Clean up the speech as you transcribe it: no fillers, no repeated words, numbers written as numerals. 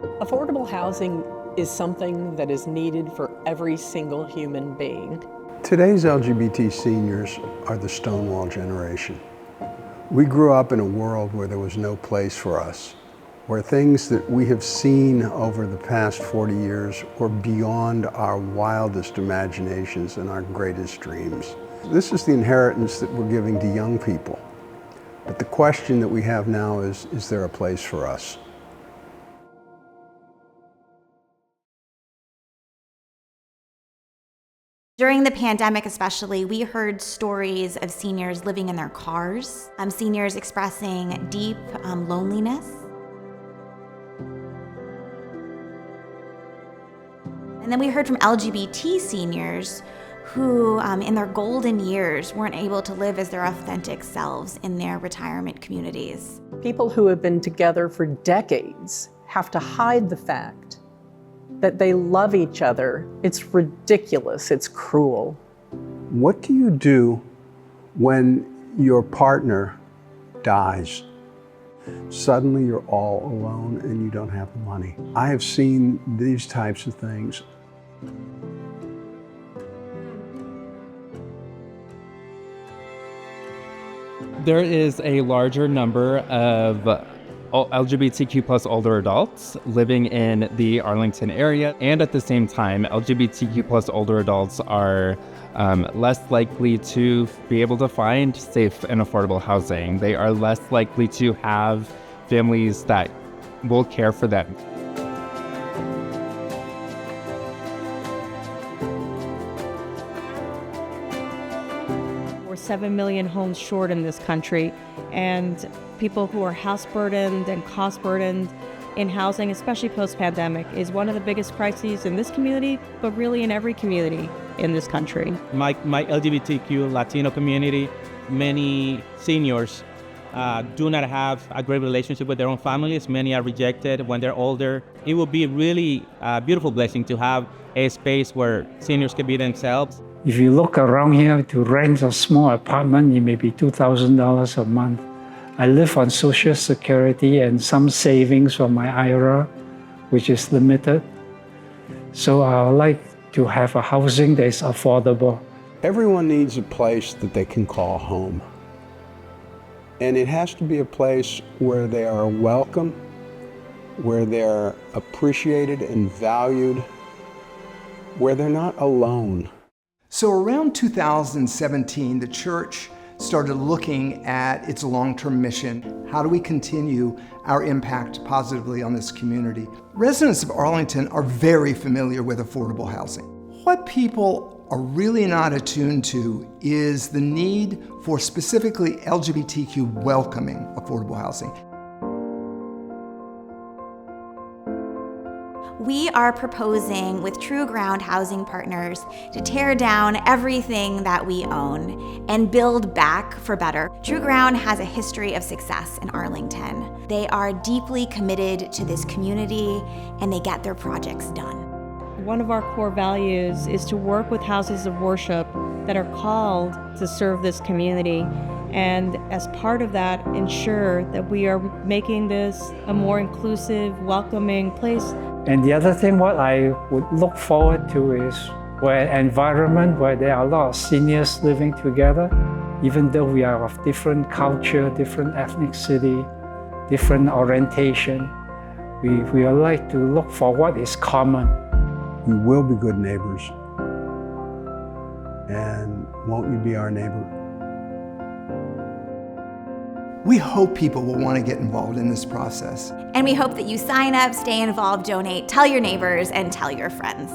Affordable housing is something that is needed for every single human being. Today's LGBT seniors are the Stonewall generation. We grew up in a world where there was no place for us, where things that we have seen over the past 40 years were beyond our wildest imaginations and our greatest dreams. This is the inheritance that we're giving to young people. But the question that we have now is there a place for us? During the pandemic especially, we heard stories of seniors living in their cars, seniors expressing deep loneliness. And then we heard from LGBT seniors who, in their golden years, weren't able to live as their authentic selves in their retirement communities. People who have been together for decades have to hide the fact that they love each other. It's ridiculous, it's cruel. What do you do when your partner dies? Suddenly you're all alone and you don't have the money. I have seen these types of things. There is a larger number of LGBTQ plus older adults living in the Arlington area, and at the same time, LGBTQ plus older adults are less likely to be able to find safe and affordable housing. They are less likely to have families that will care for them. We're 7 million homes short in this country, and people who are house burdened and cost burdened in housing, especially post-pandemic, is one of the biggest crises in this community, but really in every community in this country. My LGBTQ Latino community, many seniors do not have a great relationship with their own families. Many are rejected when they're older. It would be really a beautiful blessing to have a space where seniors can be themselves. If you look around here, to rent a small apartment, it may be $2,000 a month. I live on Social Security and some savings from my IRA, which is limited. So I would like to have a housing that is affordable. Everyone needs a place that they can call home. And it has to be a place where they are welcome, where they're appreciated and valued, where they're not alone. So around 2017, the church started looking at its long-term mission. How do we continue our impact positively on this community? Residents of Arlington are very familiar with affordable housing. What people are really not attuned to is the need for specifically LGBTQ welcoming affordable housing. We are proposing with True Ground Housing Partners to tear down everything that we own and build back for better. True Ground has a history of success in Arlington. They are deeply committed to this community and they get their projects done. One of our core values is to work with houses of worship that are called to serve this community, and as part of that, ensure that we are making this a more inclusive, welcoming place. And the other thing what I would look forward to is an environment where there are a lot of seniors living together, even though we are of different culture, different ethnicity, different orientation. We would like to look for what is common. We will be good neighbors. And won't you be our neighbor? We hope people will want to get involved in this process. And we hope that you sign up, stay involved, donate, tell your neighbors, and tell your friends.